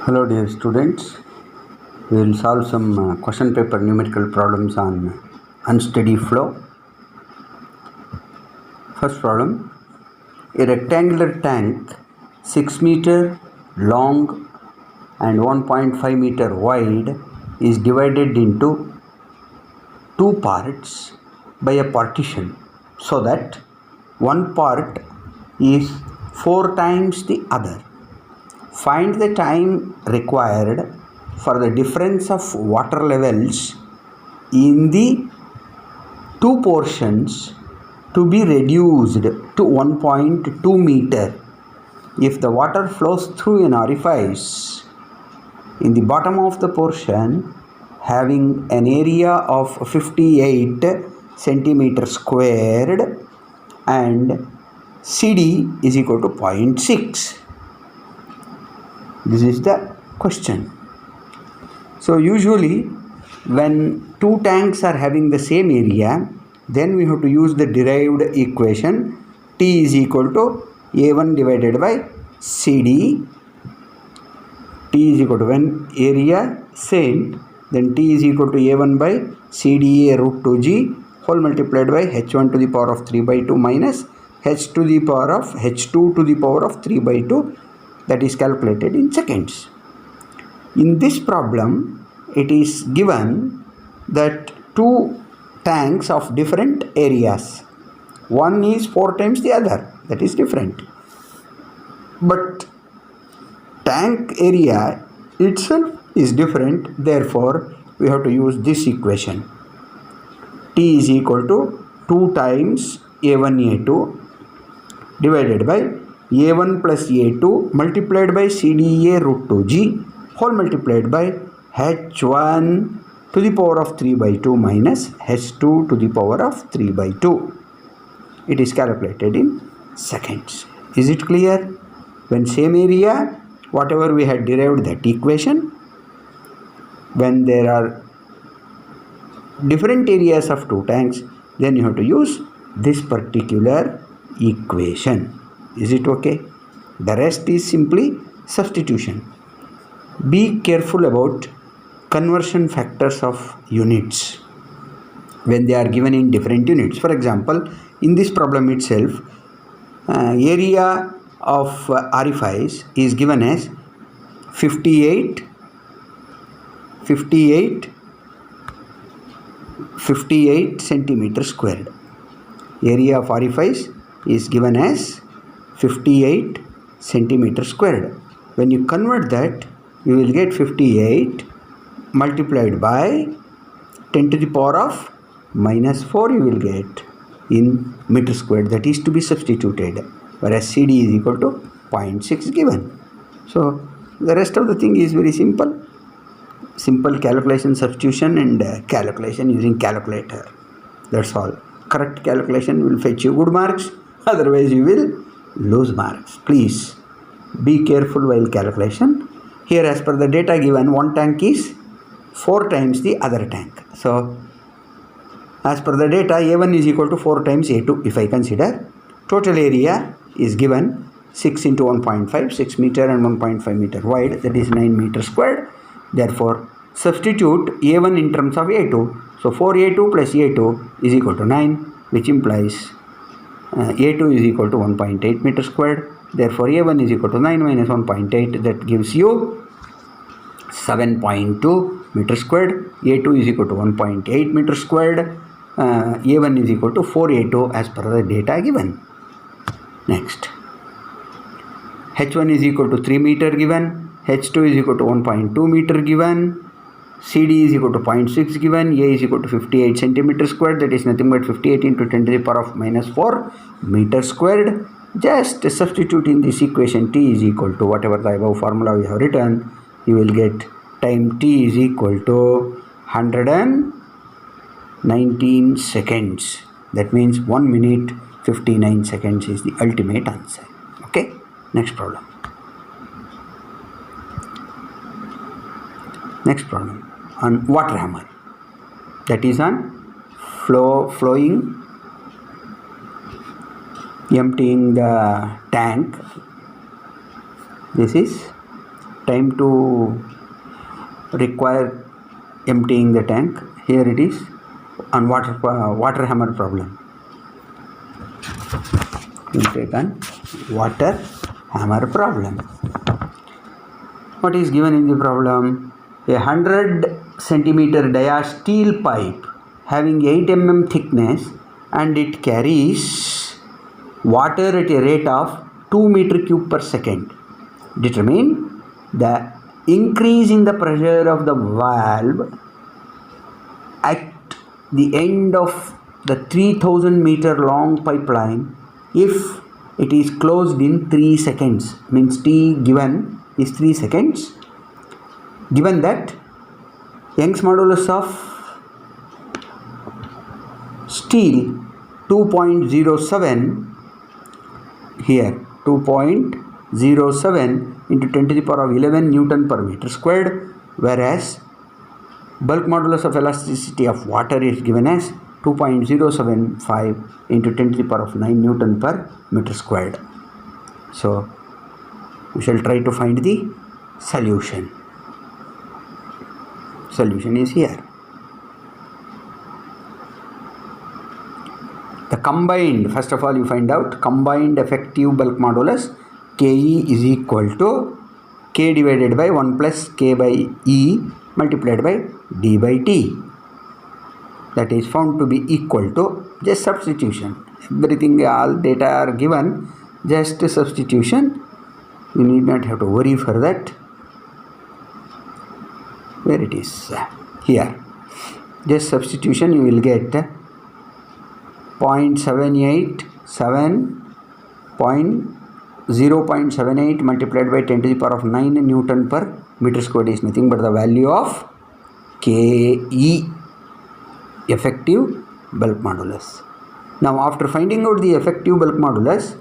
Hello dear students, we will solve some question paper numerical problems on unsteady flow. First problem, a rectangular tank 6 meter long and 1.5 meter wide is divided into two parts by a partition so that one part is 4 times the other. Find the time required for the difference of water levels in the two portions to be reduced to 1.2 meter if the water flows through an orifice in the bottom of the portion having an area of 58 centimeter squared and CD is equal to 0.6. This is the question. So usually when two tanks are having the same area, then we have to use the derived equation T is equal to A1 divided by CD. T is equal to, when area same, then T is equal to A1 by CDA root 2G whole multiplied by H1 to the power of 3 by 2 minus H2 to the power of 3 by 2, that is calculated in seconds. In this problem, it is given that two tanks of different areas. One is 4 times the other, that is different. But tank area itself is different, therefore we have to use this equation. T is equal to 2 times A1A2 divided by A1 plus A2 multiplied by CDA root 2G whole multiplied by H1 to the power of 3 by 2 minus H2 to the power of 3 by 2. It is calculated in seconds. Is it clear? When same area, whatever we had derived that equation, when there are different areas of two tanks, then you have to use this particular equation. Is it okay? The rest is simply substitution. Be careful about conversion factors of units when they are given in different units. For example, in this problem itself, area of orifice is given as 58 centimeter squared. Area of orifice is given as 58 centimeter squared. When you convert that, you will get 58 multiplied by 10 to the power of minus 4 you will get in meter squared, that is to be substituted, whereas CD is equal to 0.6 given. So the rest of the thing is very simple. Simple calculation, substitution and calculation using calculator. That's all. Correct calculation will fetch you good marks, otherwise you will lose marks. Please be careful while calculation. Here as per the data given, one tank is 4 times the other tank. So as per the data, A1 is equal to 4 times A2. If I consider total area is given 6 into 1.5, 6 meter and 1.5 meter wide, that is 9 meter squared. Therefore substitute A1 in terms of A2. So 4A2 plus A2 is equal to 9, which implies A2 is equal to 1.8 meter squared. Therefore A1 is equal to 9 minus 1.8, that gives you 7.2 meter squared. A2 is equal to 1.8 meter squared. A1 is equal to 4A2 as per the data given. Next, H1 is equal to 3 meter given, H2 is equal to 1.2 meter given, CD is equal to 0.6 given, A is equal to 58 centimeter squared, that is nothing but 58 into 10 to the power of minus 4 meter squared. Just substitute in this equation T is equal to whatever the above formula we have written, you will get time T is equal to 119 seconds. That means 1 minute 59 seconds is the ultimate answer. Okay, next problem. Next problem on water hammer, that is on flowing, emptying the tank. This is time to require emptying the tank. Here it is on water hammer problem. We take on water hammer problem. What is given in the problem? A 100 centimeter dia steel pipe having 8 mm thickness, and it carries water at a rate of 2 meter cube per second. Determine the increase in the pressure of the valve at the end of the 3000 meter long pipeline if it is closed in 3 seconds. Means T given is 3 seconds. Given that Young's modulus of steel 2.07, here 2.07 into 10 to the power of 11 Newton per meter squared, whereas bulk modulus of elasticity of water is given as 2.075 into 10 to the power of 9 Newton per meter squared. So we shall try to find the solution. Solution is here. The combined, first of all you find out combined effective bulk modulus KE is equal to K divided by 1 plus K by E multiplied by D by T. That is found to be equal to just substitution. Everything, all data are given, just substitution. You need not have to worry for that. Where it is? Here. Just substitution, you will get 0.78 multiplied by 10 to the power of 9 Newton per meter squared is nothing but the value of KE, effective bulk modulus. Now after finding out the effective bulk modulus,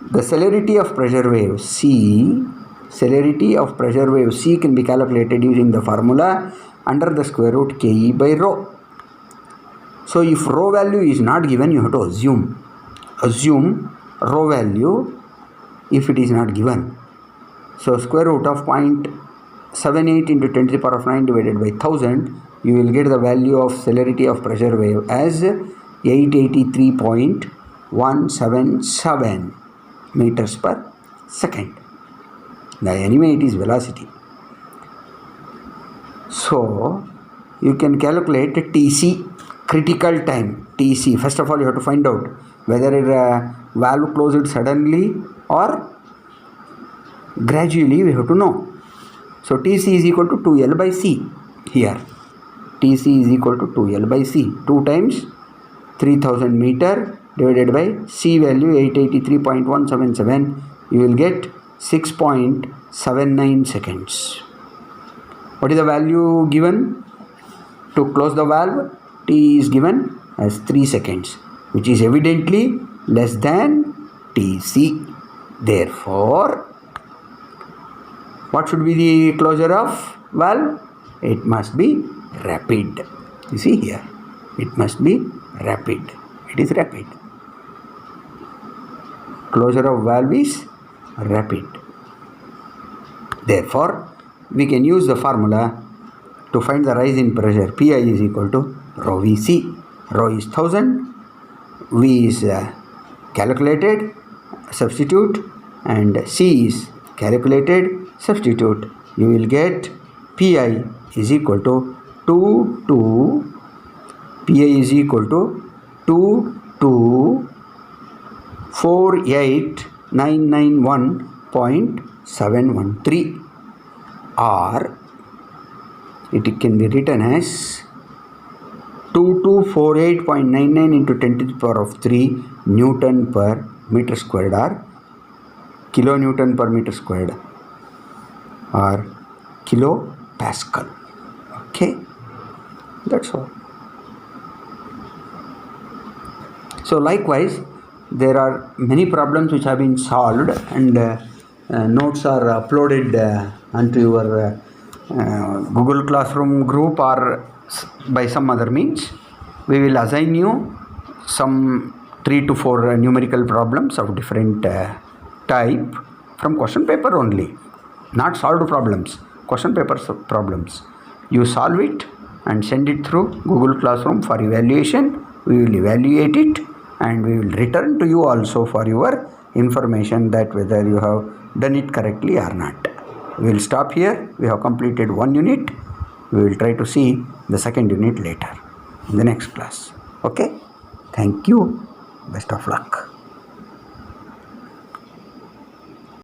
the celerity of pressure wave C, can be calculated using the formula under the square root KE by rho. So if rho value is not given, you have to assume rho value if it is not given. So square root of 0.78 into 10 to the power of 9 divided by 1000, you will get the value of celerity of pressure wave as 883.177 meters per second. Anyway, it is velocity. So you can calculate TC, critical time, TC. First of all, you have to find out whether a valve closed suddenly or gradually. We have to know. So TC is equal to 2L by C. Here TC is equal to 2L by C. 2 times 3000 meter divided by C value 883.177. You will get 6.79 seconds. What is the value given to close the valve? T is given as 3 seconds, which is evidently less than TC. Therefore, what should be the closure of valve? It must be rapid. You see here, it must be rapid. It is rapid. Closure of valve is rapid. Therefore, we can use the formula to find the rise in pressure. Pi is equal to rho Vc. Rho is 1000, V is calculated, substitute, and C is calculated, substitute. You will get Pi is equal to 2248991.713, or it can be written as 2248.99 into 10 to the power of 3 Newton per meter squared, or kilonewton per meter squared, or kilopascal. Okay, that's all. So likewise, there are many problems which have been solved, and notes are uploaded onto your Google Classroom group or by some other means. We will assign you some 3 to 4 numerical problems of different type from question paper only. not solved problems, question paper problems. You solve it and send it through Google Classroom for evaluation. We will evaluate it and we will return to you also for your information that whether you have done it correctly or not. We will stop here. We have completed one unit. We will try to see the second unit later in the next class. Okay? Thank you. Best of luck.